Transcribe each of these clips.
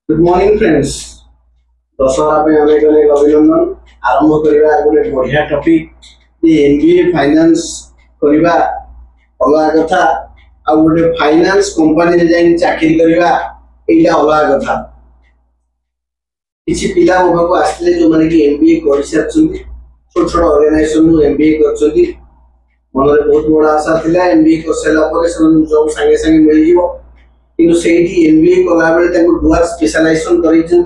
Good morning friends. Dussehra पे अनेक अनेक अभिनंदन। आरंभ करवा गोटे बढ़िया टॉपिक एमबीए फाइनेंस करवा अलग कथा आ गोटे फाइनेंस कंपनी रे जाई चाकरी करवा एटा अलग कथा। किछि पिला मो पाखु आसले जो माने कि एमबीए कर सारछुंती छोट छोट ऑर्गेनाइजेशन नु एमबीए करछुंती मन रे बहुत बड़ा आशा थिला एमबीए कर साला परे सन जॉब संगे संगे मिल जीवो किंतु सेठी एमबीए कला बेले ताको दुआ स्पेशलाइजेशन करिछन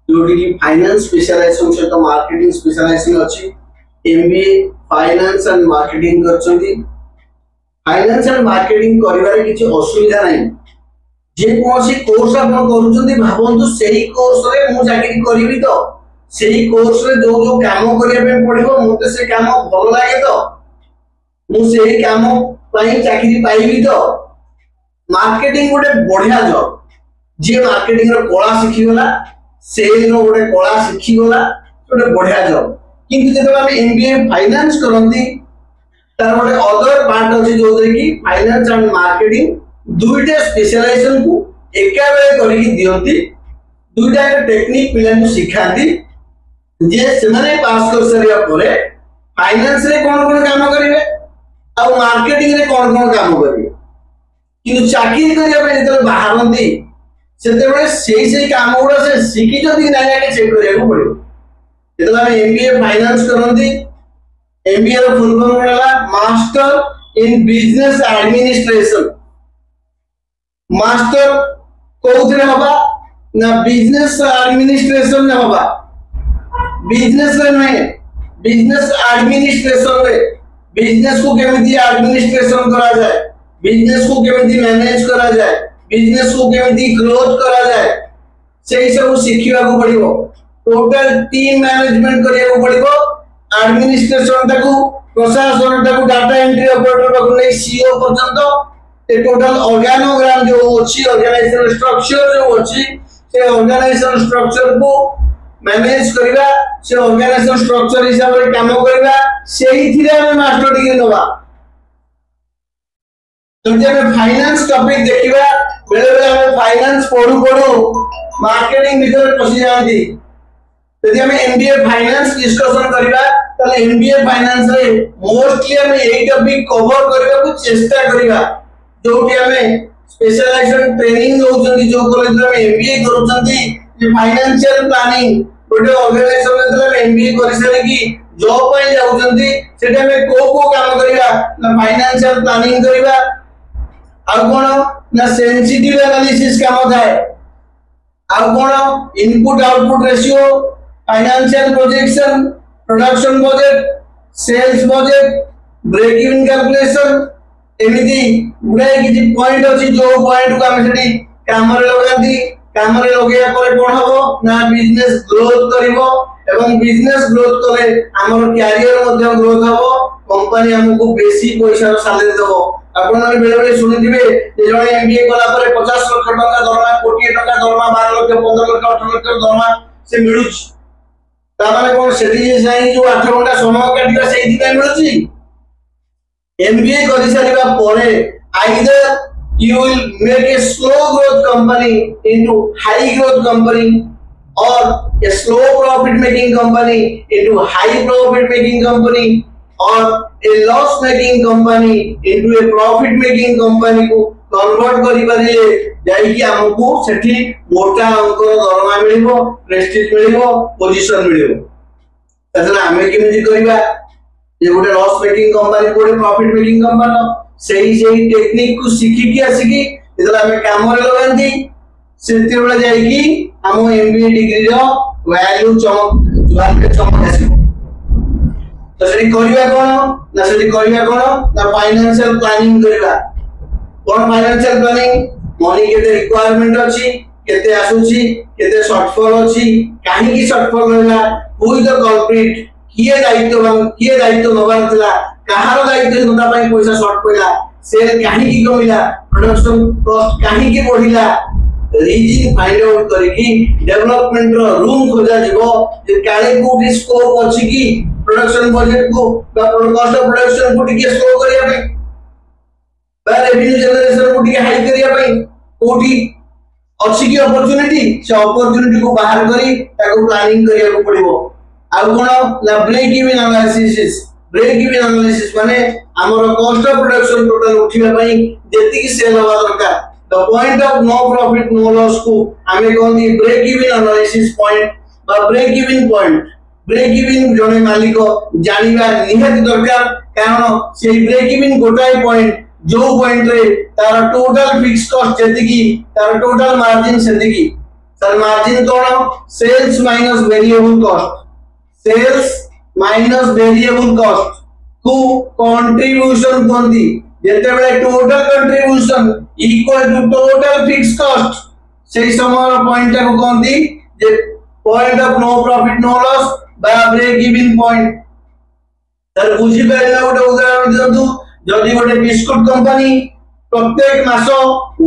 जोटी की फाइनेंस स्पेशलाइजेशन सहित मार्केटिंग स्पेशलाइजेशन अछि। एमबीए फाइनेंस एंड मार्केटिंग करछंती। फाइनेंस एंड मार्केटिंग करिवारे किछि असुविधा नै। जे कोनसी कोर्स आपण करूछंती भाबंतु सेही कोर्स रे मु चाकरी करिवि तो सेही कोर्स रे जो जो काम करिया पे पड़िबो मते से काम भल लागे तो मु सेही काम पई चाकरी पाइबि तो। मार्केटिंग गोटे बढ़िया जॉब जे मार्केटिंग रो कला सिखि गला सेल रो गोटे कला सिखि गला गोटे बढ़िया जॉब। किंतु जेते हम एमबीए फाइनेंस करंती तार गोटे अदर पार्ट अछि जो कि फाइनेंस एंड मार्केटिंग दुईटा स्पेशलाइजेशन को एका बेले करी दियंती। दुईटा टेक्निक पिला को सिखाती जे सेमाने पास कर सरिया परे फाइनेंस रे कोन कोन काम करिवे आ मार्केटिंग रे कोन कोन काम करिवे। किंतु चाकरी करिया पे जेते बाहरंती सेते बेले सेही काम गुडा से सिखि जदी नै आके चेक करिया को पड़ियो। जेते हम एमबीए फाइनेंस करंती एमबीए रो फुल फॉर्म होला master in business administration. Master कोउथरे हबा ना बिजनेस एडमिनिस्ट्रेशन ने हबा। बिजनेस रे नै बिजनेस एडमिनिस्ट्रेशन रे बिजनेस को केमिति एडमिनिस्ट्रेशन करा जाए, बिजनेस को केमिति मैनेज करा जाए, बिजनेस को केमिति ग्रोथ करा जाए सेही सब सिखिबा को पड़िबो। टोटल टीम मैनेजमेंट करिया को पड़िबो। एडमिनिस्ट्रेशन ताकू प्रशासन ताकू डाटा एंट्री ऑपरेटर को नै सीईओ पर्यंत ए टोटल ऑर्गेनोग्राम जो अछि ऑर्गेनाइजेशन स्ट्रक्चर जो अछि से ऑर्गेनाइजेशन स्ट्रक्चर को मैनेज करिबा से ऑर्गेनाइजेशन स्ट्रक्चर हिसाब रे काम करिबा सेही थिरे हम मास्टर डिग्री नबा। जब हम फाइनेंस टॉपिक देखिबा बेले बेले हम फाइनेंस पढु मार्केटिंग भीतर पसी जांती। यदि हम एमबीए फाइनेंस डिस्कशन करिबा त एमबीए फाइनेंस रे मोस्टली हम एई टॉपिक कवर करिबा को चेष्टा करिबा जोटी हमें स्पेशलाइजेशन ट्रेनिंग होउछंती जो कॉलेज रे हम एमबीए करूछंती जे फाइनेंशियल प्लानिंग गोटे ऑर्गेनाइजेशन रे हम एमबीए करि सारी की जॉब पय जाउछंती सेटा में को काम करिबा ना फाइनेंशियल प्लानिंग करिबा आ कोन ना सेंसिटिव एनालिसिस काम थाए आ कोन input output ratio, financial projection, production budget, sales budget, break even calculation एमिति गुडाई किछि पॉइंट अछि जो पॉइंट को हम सेठी काम रे लगांती। काम रे लगेया परे कोन हबो ना बिजनेस ग्रोथ करिवो एवं बिजनेस ग्रोथ करे हमर कैरियर मध्ये ग्रोथ हबो। कंपनी हमको बेसी पैसा रो सैलरी देबो। आपण माने बेले बेले सुनिथिबे जे जणे एमबीए कला परे 50 लाख टका दरमा, कोटी टका दरमा, 12 लाख 15 लाख 18 लाख दरमा से मिलुछ। ता माने कोन सेठी जे साई जो 8 घंटा समय काटिबा सेही दिबा मिलुची। एमबीए करि सारिबा परे either you will make a slow growth company into high growth company or a slow profit making company into high profit making company or a loss making company into a profit making company को convert करि परिले जाई कि हमकु सेठी मोटा अंक दरमा मिलिबो, Prestige मिलिबो, position मिलिबो। तथला हमें केमिति करिबा जे गोटे लॉस मेकिंग कंपनी गोटे प्रॉफिट मेकिंग कंपनी सही टेक्निक को सीखी के आसी जेतला हमें काम रे लगांती सेति बेला जाई कि हम एमबीए डिग्री रो वैल्यू चमक आसी। तो सेठी करिया कोन ना फाइनेंशियल प्लानिंग करिवा। कोन फाइनेंशियल प्लानिंग मनी केते रिक्वायरमेंट अछि, केते आसुची, केते शॉर्टफॉल अछि, काहे की शॉर्टफॉल रहला, हु इज द कल्प्रिट, किए दायित्व नबार थिला, कहार दायित्व नता पई पैसा शॉर्ट पइला, सेल काहे की कमिला, प्रोडक्शन कॉस्ट काहे की बढ़िला, रीजन फाइंड आउट करिकी डेवलपमेंट रो रूम खोजा जिवो जे काले कोठी स्कोप अछि की प्रोडक्शन बजट को बा कॉस्ट ऑफ प्रोडक्शन को टिके स्लो करिया पे बा रेवेन्यू जनरेशन को टिके हाई करिया पे कोठी अच्छी की अपॉर्चुनिटी से अपॉर्चुनिटी को बाहर करी ताको प्लानिंग करिया को पड़िबो आ कोन ना ब्रेक इवन एनालिसिस माने हमर कॉस्ट ऑफ प्रोडक्शन टोटल उठिबा पई जेति की सेल होवा दरकार the point of no profit no loss को हमें कहंदी ब्रेक इवन एनालिसिस पॉइंट बा break even point break even जने मालिक जानिबा निहत दरकार कारण से ब्रेक इवन गोटाई पॉइंट जो पॉइंट रे तार टोटल फिक्स कॉस्ट जेति की तार टोटल मार्जिन सेति की सर मार्जिन कोन sales minus variable cost sales minus variable cost को कंट्रीब्यूशन कोंदी जेते बेले total contribution equal to total fixed cost सेही समय पॉइंट को कोंदी जे point of no profit no loss बा ब्रेक इवन पॉइंट सर बुझी पाइला गोटे उदाहरण दियंतु जदि गोटे बिस्कुट कंपनी प्रत्येक मास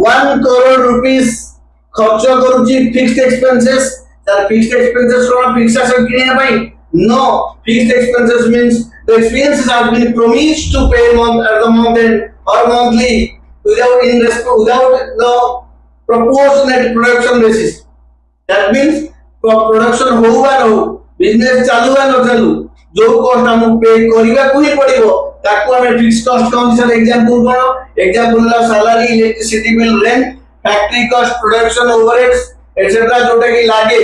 1 करोड़ रुपीस खर्च करूची fixed expenses sir fixed expenses को फिक्स एसेट किने भाई no fixed expenses means the expenses have been promised to pay at the month end or monthly without the proportionate production basis that means production हो वा न हो business चालू वा न चालू जो कॉस्ट हम पे करिवा को ही पड़िबो ताको हम फिक्स कॉस्ट कौन सर एग्जांपल कोन एग्जांपल ला salary electricity bill rent factory cost production overheads etcetera जोटा की लागे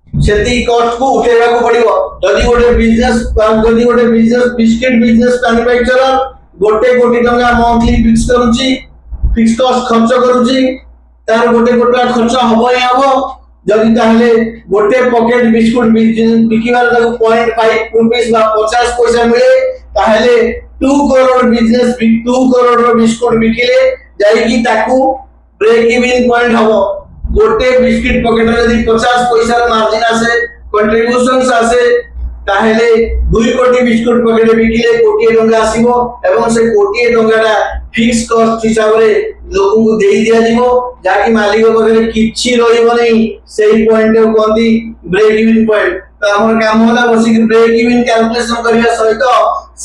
सेती कॉस्ट को उठेबा को पड़िबो जदी गोटे बिजनेस बिस्किट बिजनेस मैन्युफैक्चरर गोटे कोटी टंका मंथली फिक्स कॉस्ट खर्च करूची तार गोटे कोटी खर्च हबो ही हबो जदी ताहले गोटे पॉकेट बिस्कुट बिकिबार ताको 0.5 रुपीस बा 50 पैसा मिले ताहले 2 करोड़ बिजनेस 2 करोड़ रो बिस्कुट बिकिले जाई की ताकू ब्रेक इवन पॉइंट हबो गोटे बिस्किट पॉकेट रे यदि 50 पैसा मार्जिन आसे कंट्रीब्यूशंस आसे ताहेले 2 कोटी बिस्कुट पॉकेट रे बिकिले कोटी टंका आसीबो एवं से कोटी टंकाटा फिक्स कॉस्ट हिसाब रे लोगन को देई दिया जीवो जाकी मालिक पकरे किछि रहिबो नै सेही पॉइंट को कोंदी ब्रेक इवन पॉइंट त हमर काम होला बसी ब्रेक इवन कैलकुलेशन करिया सहित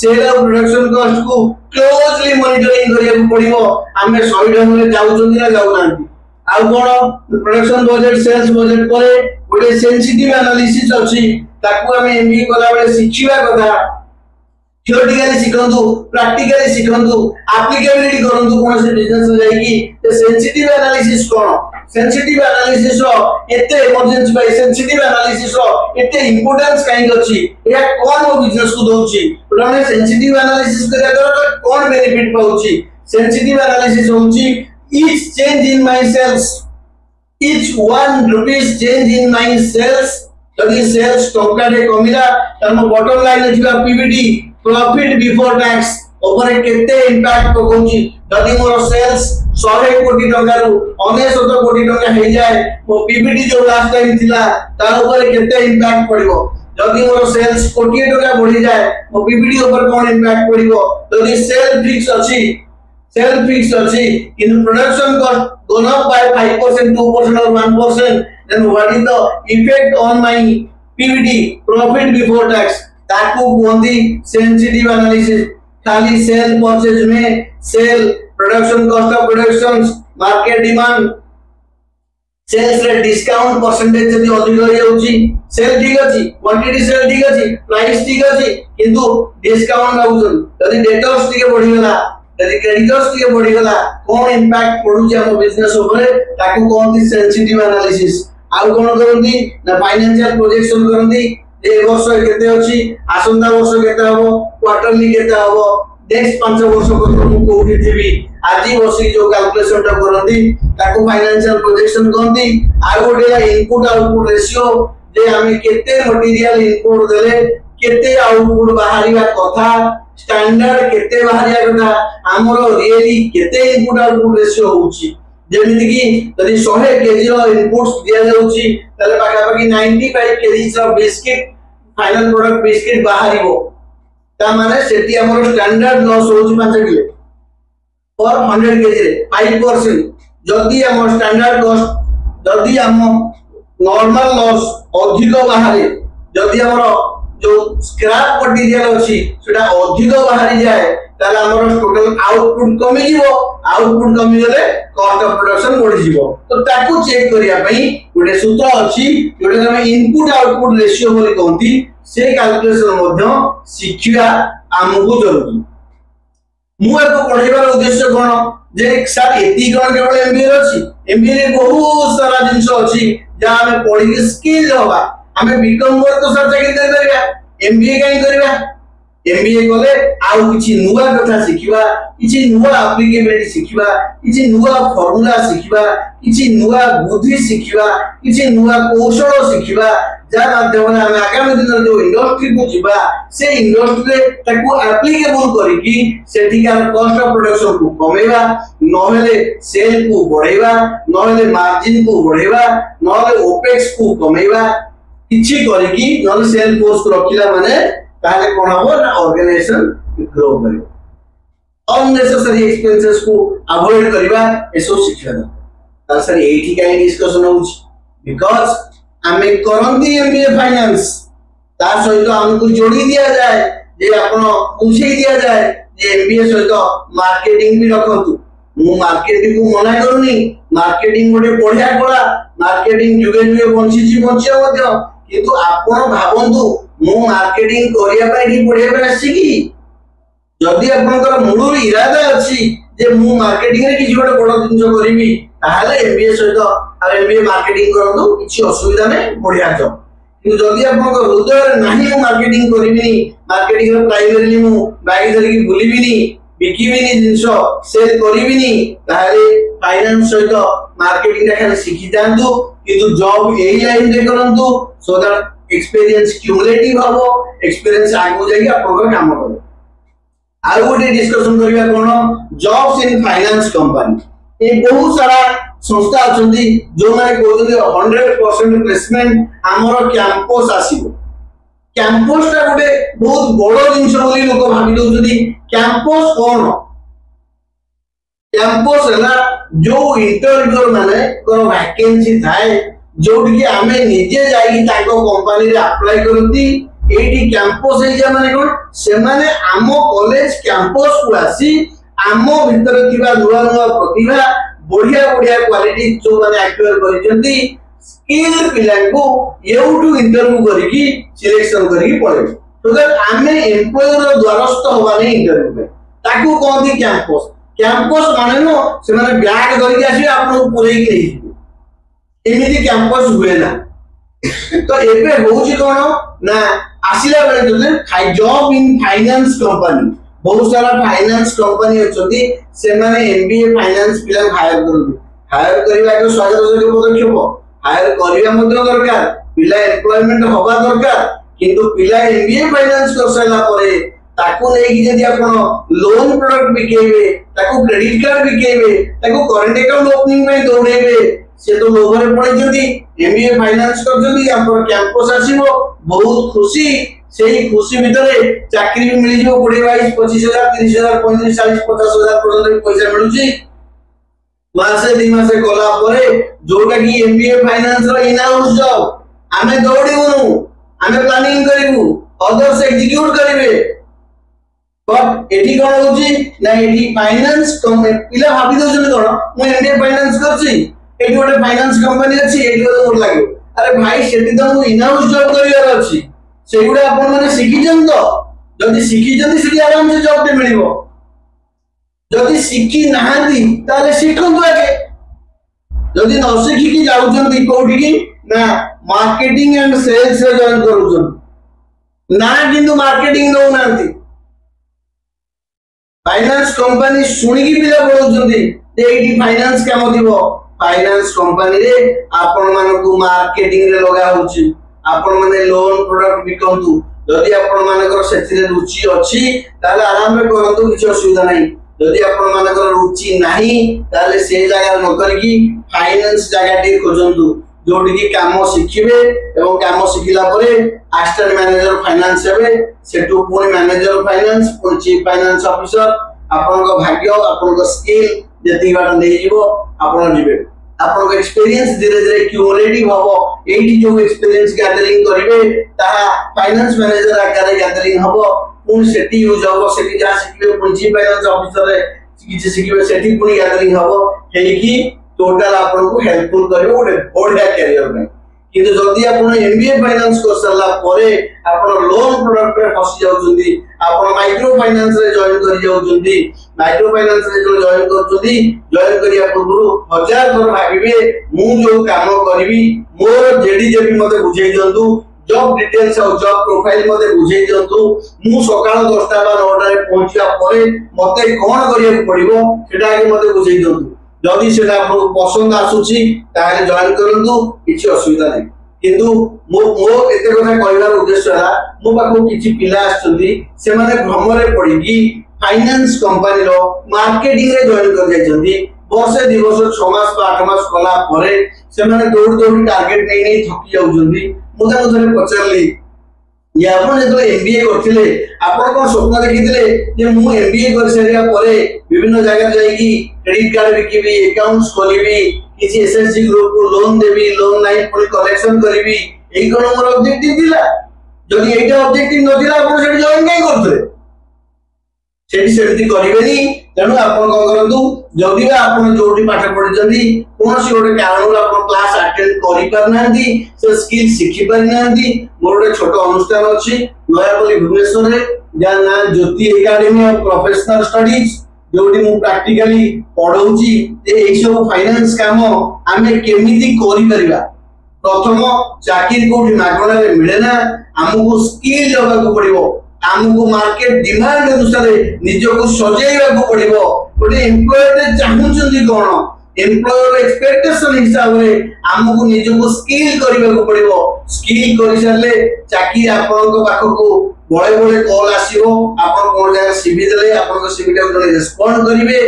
सेल ऑफ प्रोडक्शन कॉस्ट को क्लोजली मॉनिटरिंग करिया को पड़िबो हमें 100 ढंग रे जाउचंदी ना जाउ नांती आ कोन प्रोडक्शन बजट सेल्स बजट परे गोटे सेंसिटिव एनालिसिस अछि ताकू हम एमबी कला बेले शिखिबा कथा थियोरेटिकली शिखंतु प्रैक्टिकली शिखंतु एप्लीकेबिलिटी करंतु कोन से बिजनेस रे जाई की ते सेंसिटिव एनालिसिस कोन सेंसिटिव एनालिसिस रो एते इमर्जेंसी बाय सेंसिटिव एनालिसिस रो एते इंपोर्टेंस काई अछि या कोन वो बिजनेस को दोछि पुराने सेंसिटिव एनालिसिस करिया तो कोन बेनिफिट पाउछि सेंसिटिव एनालिसिस होछि each change in my sales each 1 rupees change in my sales जदि सेल्स टंका रे कमिला तम बॉटम लाइन जिबा PBT profit before tax over केते इंपैक्ट पकोची जदि मोर सेल्स 100 कोटी टंका रु 99 कोटी टंका हे जाय मो पीबीटी जो लास्ट टाइम थिला ता ऊपर केते इंपैक्ट पड़िबो जदि मोर सेल्स कोटी टंका बढ़ी जाय मो पीबीटी ऊपर कोन इंपैक्ट पड़िबो जदि सेल फिक्स अछि सेल फिक्स अछि in production cost gone up by 5% 2% or 1% then what is the effect on my PBT profit before tax ताकू कोंदी सेंसिटिव एनालिसिस खाली सेल परचेज में sale production cost of productions market demand sales रे discount percentage जदी अधिक हो जाउची cell ठीक अछि क्वांटिटी सेल ठीक अछि प्राइस ठीक अछि किंतु डिस्काउंट आउछन जदी डेटर्स ठीक बढ़ी गेला यदि क्रेडिटर्स के बढ़ी गला कोन इंपैक्ट पडुची हम बिजनेस ऊपर ताकू कोनती सेंसिटिव एनालिसिस आउ कोन करंती ना फाइनेंशियल प्रोजेक्शन करंती ए वर्ष केते अछि आसंता वर्ष केते हबो क्वार्टरली केते हबो नेक्स्ट 5 वर्ष को हम कोठी थिबी आजि वर्ष जो कैलकुलेशन टा करंती ताकू फाइनेंशियल प्रोजेक्शन करंती आ गोटे इनपुट आउटपुट रेशियो जे हमें केते मटेरियल इनपुट देले केते आउटपुट बाहरिया कथा स्टैंडर्ड केते बाहरिया कथा हमरो रियली केते इनपुट आउटपुट रेशियो होउची जेमिति कि यदि 100 केजी रो इनपुट्स दिया जाउची तले पाखा पाखी 95 केजी रो बिस्किट फाइनल प्रोडक्ट बिस्किट बाहरिबो ता माने सेठी हमरो स्टैंडर्ड लॉस होउची 5 किलो पर 100 केजी रे 5% जदी हम स्टैंडर्ड कॉस्ट जदी हम नॉर्मल लॉस अधिक बाहरे जदी हमरो जो स्क्रैप मटेरियल अछि सेटा अधिक बाहरी जाए ताले हमर टोटल आउटपुट कमी जीवो आउटपुट कमी गले कॉस्ट ऑफ प्रोडक्शन बढ़ी जीवो तो ताकू चेक करिया पई गोटे सूत्र अछि जोटे हम इनपुट आउटपुट रेशियो बोली कहंती से कैलकुलेशन मध्य शिखिया हमकु जरूरी मु एको पढेबार उद्देश्य कोन जे सर एती कोन केवल एमबीए अछि एमबीए रे बहुत सारा जिंस अछि जा हमें पढी स्किल होबा हमें बीकॉम पर तो सर चाकरी कर करबा एमबीए काई करबा एमबीए कले आउ किछि नुवा कथा सिखिबा किछि नुवा एप्लीकेबिलिटी सिखिबा किछि नुवा फार्मूला सिखिबा किछि नुवा बुद्धि सिखिबा किछि नुवा कौशल सिखिबा जा माध्यम हम आगामी दिन जो इंडस्ट्री को जिबा से इंडस्ट्री रे ताको एप्लीकेबल करी कि सेठिकार कॉस्ट ऑफ प्रोडक्शन को कमेबा नहेले सेल को बढ़ेबा नहेले मार्जिन को बढ़ेबा नहेले ओपेक्स को कमेबा किछि करी कि नहेले सेल फोर्स को रखिला माने ताले कोन हो ना ऑर्गेनाइजेशन ग्रो करियो अननेसेसरी एक्सपेंसेस को अवॉइड करबा एसो शिक्षा ता सर एठी काई डिस्कशन होउछ बिकॉज़ हमें करंती एमबीए फाइनेंस ता सहित हमको जोड़ी दिया जाए जे आपण पूछे दिया जाए जे एमबीए सहित मार्केटिंग भी रखतु मु मार्केटिंग को मना करूनी मार्केटिंग गोटे बढ़िया कला मार्केटिंग जुगे जुगे बंचिया मध्य किंतु आपण भाबंतु मु मार्केटिंग करिया पई कि पढिया पई आसी कि जदी आपनकर मूल इरादा अछि जे मु मार्केटिंग रे किछि गोटे बड़ जिंस करिवि ताहाले एमबीए सहित आ एमबीए मार्केटिंग करंतु किछि असुविधा नै बढ़िया जॉब किंतु जदी आपनकर हृदय नाही मु मार्केटिंग करिविनी मार्केटिंग रे प्राइमरीली मु बाइक धरि कि बुलिविनी बिकिविनी जिंस सेल करिविनी ताहाले फाइनेंस सहित मार्केटिंग रे खाली सिखि जांतु किंतु जॉब एई लाइन रे करंतु सो दैट एक्सपीरियंस क्यूमुलेटिव हबो एक्सपीरियंस आगु जाई आपनकर काम करो आ गोटे डिस्कशन करिया कोन जॉब्स इन फाइनेंस कंपनी ए बहुत सारा संस्था अछंती जो माने कहउछंती 100% प्लेसमेंट हमरो कैंपस आसीबो कैंपस ता गोटे बहुत बड़ जिंस बोली लोक भाबी दउछंती कैंपस कोन कैंपस हला जो इंटरव्यूअर माने को वैकेंसी थाए जोटी आमे निजे जाई ताको कंपनी रे अप्लाई करती एटी कैंपस हे जे माने कोन से माने आमो कॉलेज कैंपस को आसी आमो भीतर थिबा नुवा नुवा प्रतिभा बढ़िया बढ़िया क्वालिटी जो माने एक्वायर करिसेंती स्किल पिला को एउटू इंटरव्यू करिकी सिलेक्शन करिकी पड़े तो दैट आमे एम्प्लॉयर द्वारस्थ होबा नै इंटरव्यू में ताको कोंती कैंपस माने नो से माने बैग करिकी आसी आपन पुरै के नहीं एमिति कैंपस हुए ना तो एबे होउची कोन ना आसिला बेले जदे जॉब इन फाइनेंस कंपनी बहुत सारा फाइनेंस कंपनी अछंती से माने एमबीए फाइनेंस पिला हायर करबा एक स्वागत जोग्य पदक्षेप हायर करिया मध्य दरकार पिला एम्प्लॉयमेंट होबा दरकार किंतु पिला एमबीए फाइनेंस कर सला परे ताको नै कि जदी आपण लोन प्रोडक्ट बिकेबे ताको क्रेडिट कार्ड बिकेबे ताको करंट अकाउंट ओपनिंग में दौड़ेबे से तो लोगरे पड़े जदी एमबीए फाइनेंस कर जदी हमर कैंपस आसीबो बहुत खुशी सेही खुशी भितरे चाकरी भी मिली जो 20 22 25000 30000 35 40 50000 पर्यंत पैसा मिलुची मासे दी मासे कोला परे जोटा कि एमबीए फाइनेंस रो इन हाउस जॉब आमे दौड़ीबुनु आमे प्लानिंग करिवु अदर्स एग्जीक्यूट करिवे बट एठी कोन होची ना एठी फाइनेंस पिला भाबी दोछन कोन मु एमबीए फाइनेंस करची एठी गोटे फाइनेंस कंपनी अछि एठी तो मोर लागो अरे भाई सेठी तो मु इन हाउस जॉब करिवार अछि सेगुडा आपण माने सिखि जन तो जदी सिखि जदी सिखि आराम से जॉब ते मिलिबो जदी सिखि नाहंती ताले सिखंतु आगे जदी न सिखि कि जाउछंती कोठी कि ना मार्केटिंग एंड सेल्स रे जॉइन करूछन ना किंतु मार्केटिंग दो नांती फाइनेंस कंपनी सुनी कि पिला बोलुछंती जे एठी फाइनेंस काम दिबो फाइनेंस कंपनी रे आपण मानको मार्केटिंग रे लगा होची आपण माने लोन प्रोडक्ट बिकंतु जदी आपण मानकर सेथिरे रुचि अछि ताले आराम रे करंतु किछ असुविधा नाही जदी आपण मानकर रुचि नाही ताले से जगह न करकी फाइनेंस जगह टी खोजंतु जोडी की काम शिखिबे एवं काम शिखिला परे असिस्टेंट मैनेजर फाइनेंस हेबे सेटु पुनी मैनेजर फाइनेंस पुनी चीफ फाइनेंस ऑफिसर आपण को भाग्य आपण को स्किल जति बार नै जीवो आपण जीवे आपन एक्सपीरियंस धीरे धीरे क्यूमुलेटिव हबो एठी जो एक्सपीरियंस गैदरिंग करिवे ता फाइनेंस मैनेजर आकार गैदरिंग हबो पुन सेठी यूज हबो सेठी जा सिखिबे पुन चीफ फाइनेंस ऑफिसर रे किछि सिखिबे सेठी पुन गैदरिंग हबो हेकी टोटल आपन को हेल्पफुल करिवो गोटे बढ़िया कैरियर में किंतु जदि आपण एमबीए फाइनेंस कर सरला परे आपण लोन प्रोडक्ट रे फसी जाउछंदी आपण माइक्रो फाइनेंस रे जॉइन करि जाउछंदी माइक्रो फाइनेंस रे जो जॉइन करछंदी जॉइन करिया पूर्व हजार थर भाबिबे मु जो काम करबी मोर जेडी जेबी मते बुझेई दियंतु जॉब डिटेल्स और जॉब प्रोफाइल मते बुझेई दियंतु मु सकाळ 10टा बा 9टा रे पहुंचिया परे मते कोन करिया पड़िबो सेटा आगे मते बुझेई दियंतु जदि सेटा आपको पसंद आसुची ताले जॉइन करंतु किछि असुविधा नै किंतु मो एते कथा कहबार उद्देश्य है मो पाखो किछि पिला आछंती से माने भ्रमरे पडिकी फाइनेंस कंपनी रो मार्केटिंग रे जॉइन कर जायछंती वर्षे दिवस 6 मास 8 मास कला परे से माने दौड़ दौड़ टारगेट नै थकी जाउछंती मो ताको थरे पचरली ये आपण जेतो एमबीए करथिले आपण कोन स्वप्न देखिथिले जे मु एमबीए कर सरिया परे विभिन्न जगह जाईकी क्रेडिट कार्ड बिकिबी अकाउंट्स खोलिबी किछि एसएसजी ग्रुप को लोन देबी लोन नाइ पुनी कलेक्शन करिबी एई कोन मोर ऑब्जेक्टिव दिला जदि एटा ऑब्जेक्टिव न दिला आपण सेठी जॉइन काई करथले सेठी सेठी करिवेनी तेनु आपण कोन करंतु जदि आपण जोटी पाठ पढि जंदी कोनसी गोटे कारण आपण क्लास अटेंड करि परनांती से स्किल सिखि परनांती मोर गोटे छोट अनुष्ठान अछि नयापल्ली भुवनेश्वर रे जा ना ज्योति एकेडमी ऑफ प्रोफेशनल स्टडीज जोटी मु प्रैक्टिकली पढौची ए एई सब फाइनेंस काम आमे केमिति करि परिबा प्रथम चाकरी कोठी मागणा रे मिले ना हमकु स्किल जगा को पड़िबो हमकु मार्केट डिमांड अनुसार निजको सजेइबा को पड़िबो गोटे एम्प्लॉयर रे चाहुचंदी कोन एम्प्लॉयर एक्सपेक्टेशन हिसाब रे हमकु निजको स्किल करबा को पड़िबो स्किल करि सरले चाकरी आपन को पाखो को बळे बळे कॉल आसीबो आपन कोन जगह सीवी देले आपन को सीवी टा जने रिस्पोंड करिवे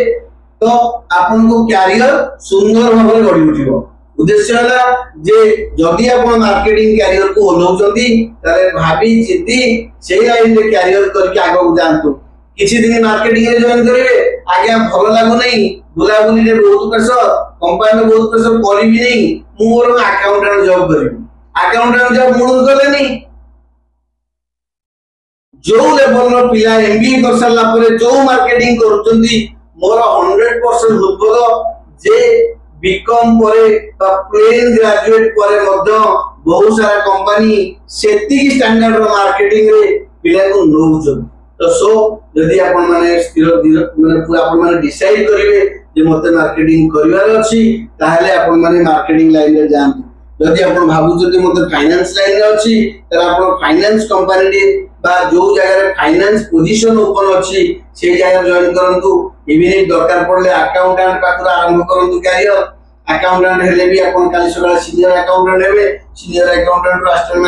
तो आपन को कैरियर सुंदर भाबरे गढि उठिबो उद्देश्य है जे जदि आपण मार्केटिंग कैरियर को ओलौचंदी ताले भाबी चिति सेही लाइन रे कैरियर करके आगो जानतु किछि दिन मार्केटिंग रे जॉइन करिवे आगे भलो लागो नै बुलाबुली रे बहुत प्रेशर कंपनी में बहुत प्रेशर करिवि नै मु मोर अकाउंटेंट जॉब करिवि अकाउंटेंट जॉब मुडु करले नै जो लेवल रो पिला एमबीए कर सरला परे जो मार्केटिंग करूचंदी मोर 100% उद्बोध जे बीकॉम परे बा प्लेन ग्रेजुएट परे मध्य बहुत सारा कंपनी सेति की स्टैंडर्ड रो मार्केटिंग रे पिला को नौचन तो सो यदि आपण माने स्थिर माने पूरा आपण माने डिसाइड करिवे जे मते मार्केटिंग करिवार अछि ताहले आपण माने मार्केटिंग लाइन रे जान यदि आपण भाबु जदि मते फाइनेंस लाइन रे अछि त आपण फाइनेंस कंपनी रे बा जो जगह रे फाइनेंस पोजीशन ओपन अछि से जगह जॉइन करंतु इवन दरकार पड़ले अकाउंटेंट पाखर आरंभ करंतु कैरियर अकाउंटेंट हेले भी अपन काली सकाळ सीनियर अकाउंटेंट हेबे senior accountant assistant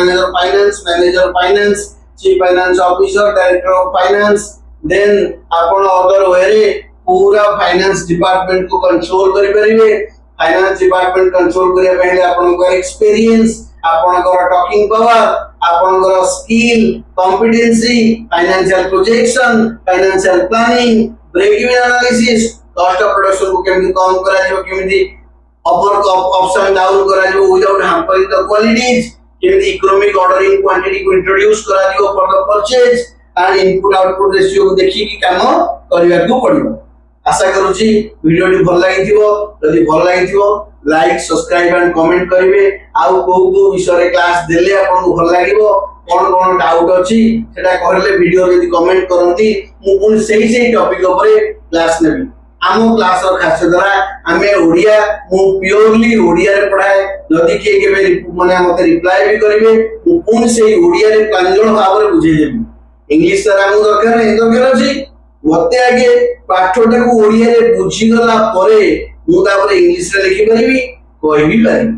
manager finance chief finance officer director of finance then अपन अदर वे रे पूरा फाइनेंस डिपार्टमेंट को कंट्रोल करि परिबे फाइनेंस डिपार्टमेंट कंट्रोल करिया पहले अपन को एक्सपीरियंस अपन को टॉकिंग पावर अपन को skill competency financial projection financial planning break even analysis cost of production को केमि कम करा जो केमि अपर ऑप्शन डाउन करा जो विदाउट हैम्परिंग द क्वालिटीज केमि इकोनॉमिक ऑर्डरिंग क्वांटिटी को इंट्रोड्यूस करा जो for the purchase and input output ratio को देखि कि काम करिया को पड़िबो आशा करूची वीडियो टी भल लागिथिबो यदि भल लागिथिबो लाइक सब्सक्राइब एंड कमेंट करिवे आउ को विषय रे क्लास देले आपन को भल लागिबो कोन कोन डाउट अछि सेटा कहले वीडियो रे कमेंट करंती मु पुन सेही टॉपिक ऊपर क्लास नेबी आमो क्लास रो खास द्वारा हमें ओडिया मु प्योरली ओडिया रे पढ़ाए जदि के के माने मते रिप्लाई भी करिवे मु पुन सेही ओडिया रे प्रांजल भाव रे बुझे देबी इंग्लिश तर हमु दरकार अछि मते आगे पाठटा को ओडिया रे बुझी गला परे मु तापर इंग्लिश रे लिखि परिबी कहि भी पारिबी।